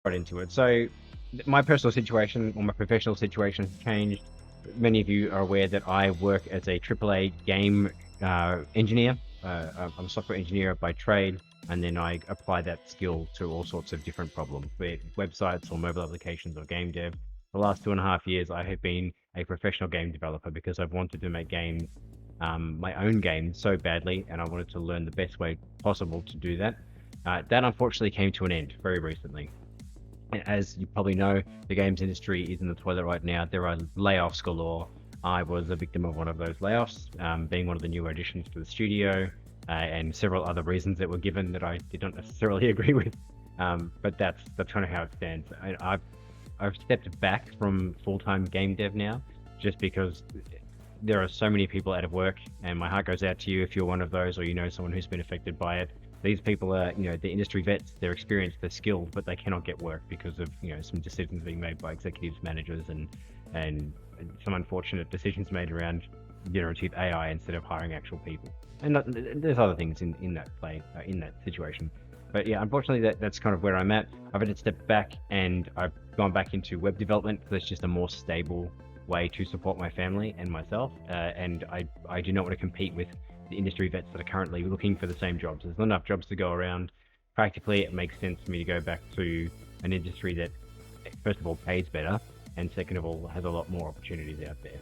right into it. So my personal situation or my professional situation has changed. Many of you are aware that I work as a AAA game engineer. I'm a software engineer by trade, and then I apply that skill to all sorts of different problems, be it websites or mobile applications or game dev. The last 2.5 years, I have been a professional game developer because I've wanted to make games, my own games, so badly, and I wanted to learn the best way possible to do that. That unfortunately came to an end very recently. As you probably know, the games industry is in the toilet right now. There are layoffs galore. I was a victim of one of those layoffs, being one of the new additions to the studio, and several other reasons that were given that I did not necessarily agree with. But that's kind of how it stands. I've stepped back from full-time game dev now, just because there are so many people out of work, and my heart goes out to you if you're one of those, or you know someone who's been affected by it. These people are, the industry vets, they're experienced, they're skilled, but they cannot get work because of, some decisions being made by executives, managers, and some unfortunate decisions made around generative AI instead of hiring actual people. And there's other things in that play, in that situation. But yeah, unfortunately, that's kind of where I'm at. I've had to step back, and I've gone back into web development because it's just a more stable way to support my family and myself. And I do not want to compete with the industry vets that are currently looking for the same jobs. There's not enough jobs to go around. Practically, it makes sense for me to go back to an industry that, first of all, pays better, and second of all, has a lot more opportunities out there.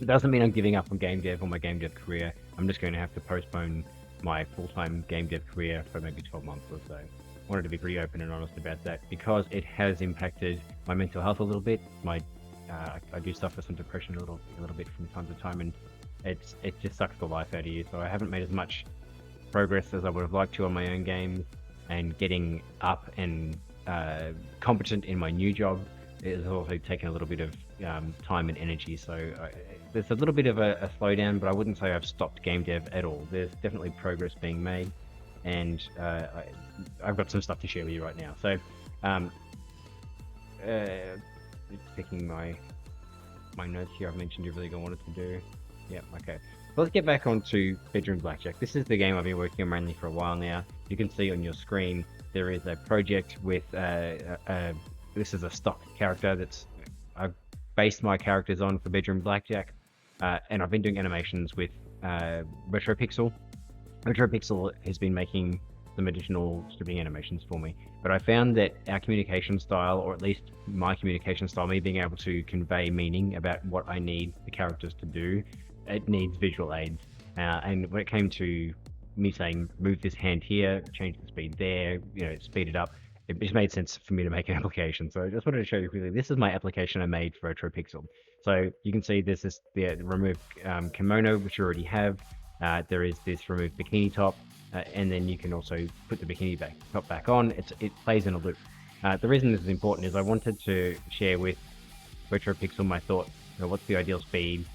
It doesn't mean I'm giving up on game dev or my game dev career. I'm just going to have to postpone my full-time game dev career for maybe 12 months or so. I wanted to be pretty open and honest about that because it has impacted my mental health a little bit. I do suffer some depression a little bit from time to time, and it just sucks the life out of you. So I haven't made as much progress as I would have liked to on my own games, and getting up and competent in my new job has also taken a little bit of time and energy. So there's a little bit of a slowdown, but I wouldn't say I've stopped game dev at all. There's definitely progress being made, and I've got some stuff to share with you right now. So just picking my notes here. I've mentioned everything I wanted to do. Yeah, okay. So let's get back onto Bedroom Blackjack. This is the game I've been working on mainly for a while now. You can see on your screen there is a project with this is a stock character that's I've based my characters on for Bedroom Blackjack, and I've been doing animations with RetroPixel. RetroPixel has been making some additional stripping animations for me, but I found that our communication style, or at least my communication style, me being able to convey meaning about what I need the characters to do, it needs visual aids. And when it came to me saying move this hand here, change the speed there, speed it up, it just made sense for me to make an application. So I just wanted to show you quickly. This is my application I made for RetroPixel. So you can see this is the remove kimono, which you already have. There is this remove bikini top, and then you can also put the bikini top back on. It plays in a loop. The reason this is important is I wanted to share with RetroPixel my thoughts. What's the ideal speed?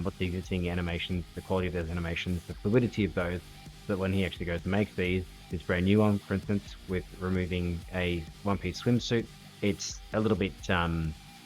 What's the existing animations, the quality of those animations, the fluidity of those, so that when he actually goes to make this brand new one, for instance, with removing a one-piece swimsuit, it's a little bit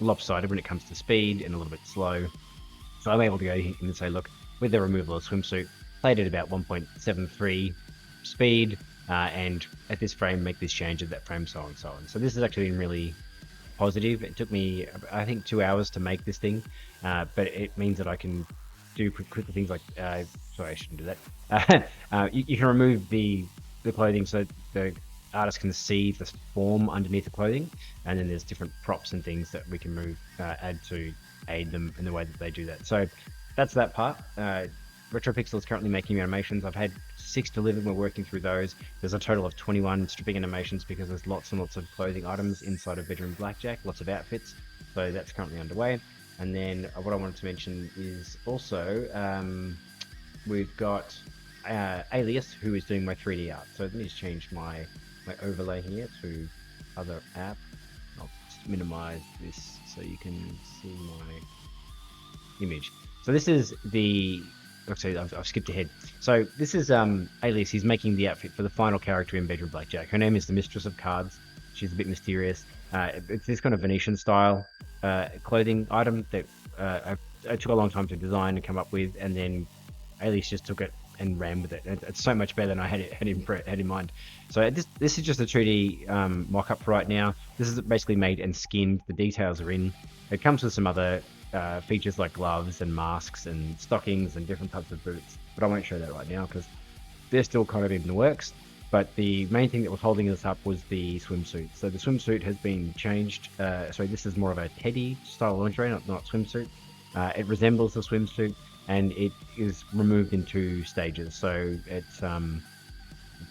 lopsided when it comes to speed and a little bit slow. So I'm able to go in and say, look, with the removal of swimsuit, played at about 1.73 speed, and at this frame, make this change at that frame, so on and so on. So this has actually been really positive. It took me, I think, 2 hours to make this thing, but it means that I can do quick things like, sorry, I shouldn't do that. You can remove the clothing so the artist can see the form underneath the clothing, and then there's different props and things that we can add to aid them in the way that they do that. So that's that part. RetroPixel is currently making animations. I've had 6 delivered. We're working through those. There's a total of 21 stripping animations because there's lots and lots of clothing items inside of Bedroom Blackjack, lots of outfits. So that's currently underway. And then what I wanted to mention is also we've got Alias, who is doing my 3D art. So let me just change my overlay here to other app. I'll just minimize this so you can see my image. So this is actually, I've skipped ahead. So this is Alias. He's making the outfit for the final character in Bedroom Blackjack. Her name is the Mistress of Cards. She's a bit mysterious. It's this kind of Venetian style clothing item that I took a long time to design and come up with, and then Alias just took it and ran with it. It's so much better than I had in mind. So this is just a 2D mock-up for right now. This is basically made and skinned. The details are in. It comes with some other features like gloves and masks and stockings and different types of boots, but I won't show that right now because they're still kind of in the works. But the main thing that was holding us up was the swimsuit. So the swimsuit has been changed. So this is more of a teddy style lingerie, not swimsuit. It resembles the swimsuit, and it is removed in 2 stages. So it's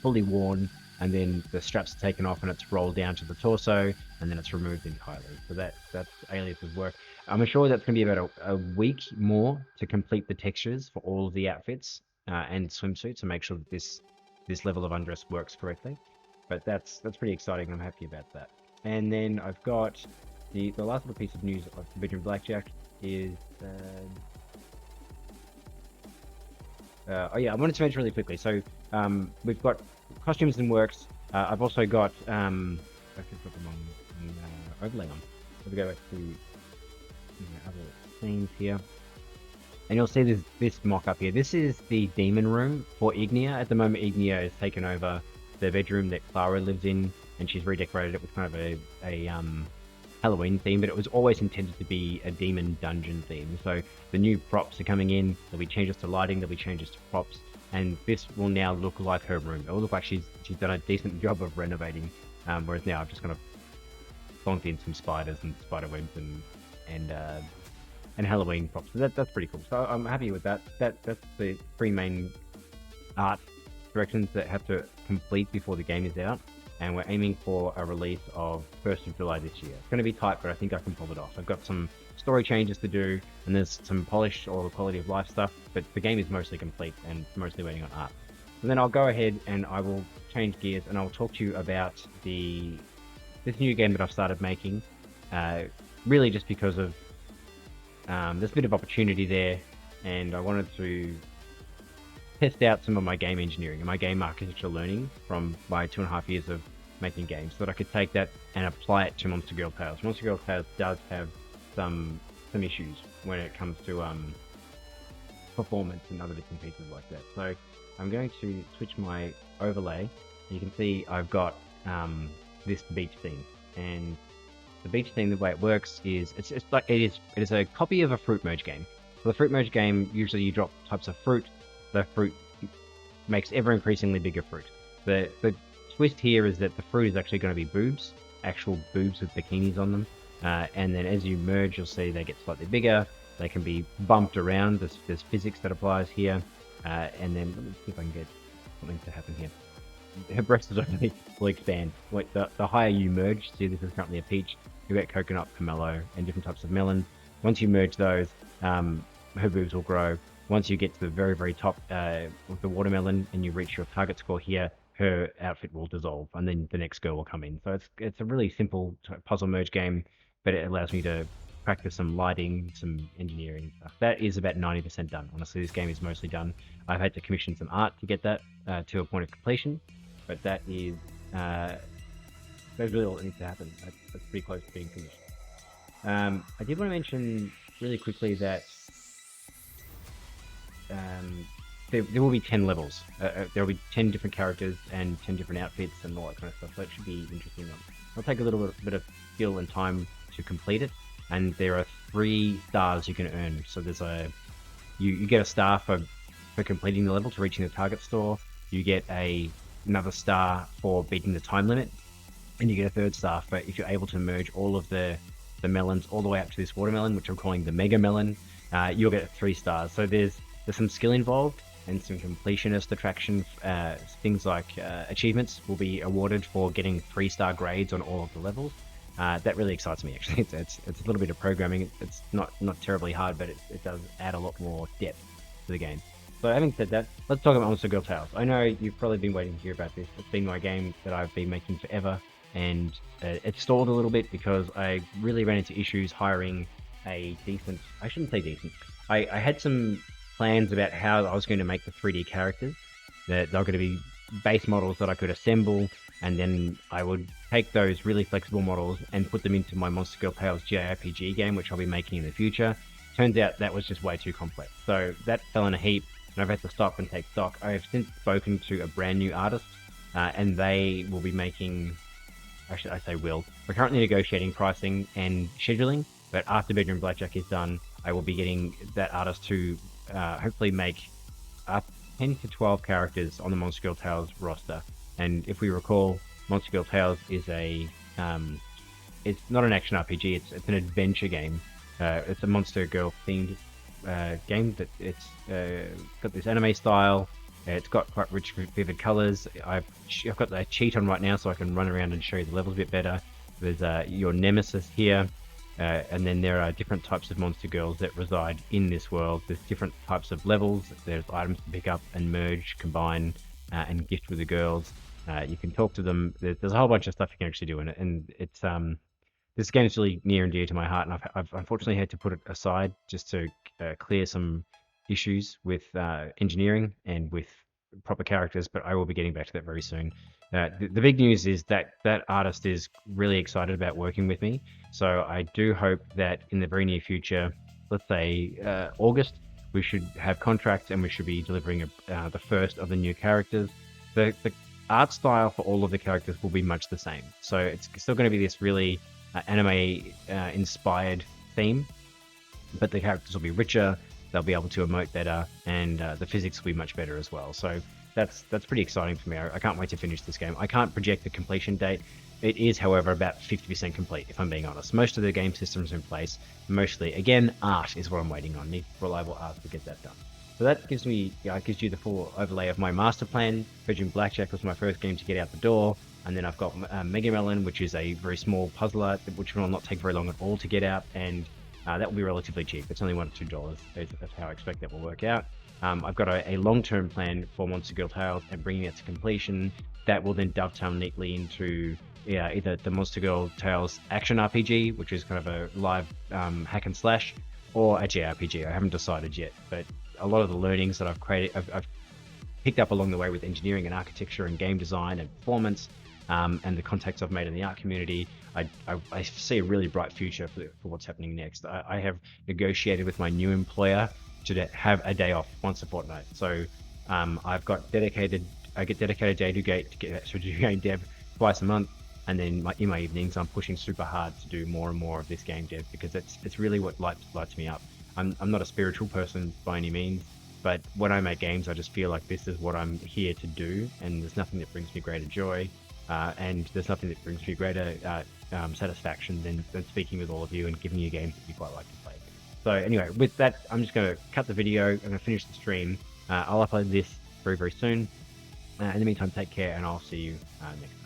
fully worn, and then the straps are taken off and it's rolled down to the torso, and then it's removed entirely. So that's Alias's work. I'm sure that's going to be about a week more to complete the textures for all of the outfits and swimsuits to make sure that this level of undress works correctly. But that's pretty exciting. I'm happy about that. And then I've got the last little piece of news of the bedroom Blackjack is oh yeah, I wanted to mention really quickly. So we've got costumes in works. I've also got I just put them on overlay on. Let me go back to other scenes here. And you'll see this mock-up here. This is the demon room for Ignia. At the moment, Ignia has taken over the bedroom that Clara lives in, and she's redecorated it with kind of a Halloween theme, but it was always intended to be a demon dungeon theme. So the new props are coming in. There'll be changes to lighting, there'll be changes to props, and this will now look like her room. It will look like she's done a decent job of renovating, whereas now I've just kind of plonked in some spiders and spider webs and Halloween props. So that's pretty cool. So I'm happy with that. That's the 3 main art directions that have to complete before the game is out, and we're aiming for a release of 1st of July this year. It's going to be tight, but I think I can pull it off. I've got some story changes to do, and there's some polish or quality of life stuff, but the game is mostly complete and mostly waiting on art. And then I'll go ahead and I will change gears and I'll talk to you about this new game that I've started making, really just because of there's a bit of opportunity there, and I wanted to test out some of my game engineering and my game architecture learning from my 2.5 years of making games, so that I could take that and apply it to Monster Girl Tailes. Monster Girl Tailes does have some issues when it comes to performance and other bits and pieces like that. So I'm going to switch my overlay, and you can see I've got this beach scene. And the beach thing, the way it works is it's like it is a copy of a fruit merge game. For the fruit merge game, usually you drop types of fruit. The fruit makes ever increasingly bigger fruit. The twist here is that the fruit is actually going to be boobs, actual boobs with bikinis on them. And then as you merge, you'll see they get slightly bigger. They can be bumped around. There's physics that applies here. And then let me see if I can get something to happen here. Her breasts will expand. Like the higher you merge, see this is currently a peach, you get coconut, pomelo, and different types of melon. Once you merge those, her boobs will grow. Once you get to the very, very top of the watermelon and you reach your target score here, her outfit will dissolve, and then the next girl will come in. So it's a really simple puzzle merge game, but it allows me to practice some lighting, some engineering stuff. That is about 90% done. Honestly, this game is mostly done. I've had to commission some art to get that to a point of completion, but that is that's really all that needs to happen. That's pretty close to being finished. I did want to mention really quickly that there will be 10 levels. There will be 10 different characters and 10 different outfits and all that kind of stuff, so it should be interesting. It'll take a little bit of skill and time to complete it, and there are 3 stars you can earn. So there's you get a star for completing the level to reaching the target store. You get another star for beating the time limit, and you get a 3rd star for if you're able to merge all of the melons all the way up to this watermelon, which I'm calling the Megamelon. You'll get 3 stars. So there's some skill involved and some completionist attraction. Things like achievements will be awarded for getting 3-star grades on all of the levels. That really excites me, actually. It's a little bit of programming. It's not terribly hard, but it does add a lot more depth to the game. So having said that, let's talk about Monster Girl Tailes. I know you've probably been waiting to hear about this. It's been my game that I've been making forever, and it stalled a little bit because I really ran into issues hiring a decent... I shouldn't say decent. I had some plans about how I was going to make the 3D characters. That they're going to be base models that I could assemble, and then I would take those really flexible models and put them into my Monster Girl Tailes JRPG game, which I'll be making in the future. Turns out that was just way too complex. So that fell in a heap. and I've had to stop and take stock. I have since spoken to a brand new artist, and they will be making. Actually, I say will. We're currently negotiating pricing and scheduling, but after Bedroom Blackjack is done, I will be getting that artist to hopefully make up 10 to 12 characters on the Monster Girl Tailes roster. And if we recall, Monster Girl Tailes is it's not an action RPG, it's an adventure game. It's a Monster Girl themed game that it's got this anime style. It's got quite rich, vivid colors. I've got the cheat on right now, so I can run around and show you the levels a bit better. There's your nemesis here, and then there are different types of monster girls that reside in this world. There's different types of levels. There's items to pick up and merge, combine, and gift with the girls. You can talk to them. There's a whole bunch of stuff you can actually do in it, and it's this game is really near and dear to my heart, and I've unfortunately had to put it aside just to clear some issues with engineering and with proper characters, but I will be getting back to that very soon. The big news is that that artist is really excited about working with me, so I do hope that in the very near future, let's say August, we should have contracts and we should be delivering the first of the new characters. The art style for all of the characters will be much the same, so it's still going to be this really anime inspired theme, but the characters will be richer, they'll be able to emote better, and the physics will be much better as well. So that's pretty exciting for me. I can't wait to finish this game. I can't project the completion date. It is, however, about 50% complete, if I'm being honest. Most of the game systems in place. Mostly, again, art is what I'm waiting on. Need reliable art to get that done. So that gives me, gives you the full overlay of my master plan. Bedroom Blackjack was my first game to get out the door. And then I've got Megamelon, which is a very small puzzler, which will not take very long at all to get out, and that will be relatively cheap. It's only $1 or $2. That's how I expect that will work out. I've got a long-term plan for Monster Girl Tailes and bringing it to completion. That will then dovetail neatly into either the Monster Girl Tailes action RPG, which is kind of a live hack and slash, or a JRPG. I haven't decided yet, but a lot of the learnings that I've picked up along the way with engineering and architecture and game design and performance, and the contacts I've made in the art community, I see a really bright future for what's happening next. I have negotiated with my new employer to have a day off once a fortnight. So I get dedicated day to get to do game dev twice a month, and then in my evenings I'm pushing super hard to do more and more of this game dev, because it's really what lights me up. I'm not a spiritual person by any means, but when I make games, I just feel like this is what I'm here to do, and there's nothing that brings me greater joy. And there's nothing that brings me greater satisfaction than speaking with all of you and giving you games that you quite like to play. So anyway, with that, I'm just going to cut the video. I'm going to finish the stream. I'll upload this very, very soon. In the meantime, take care, and I'll see you next time.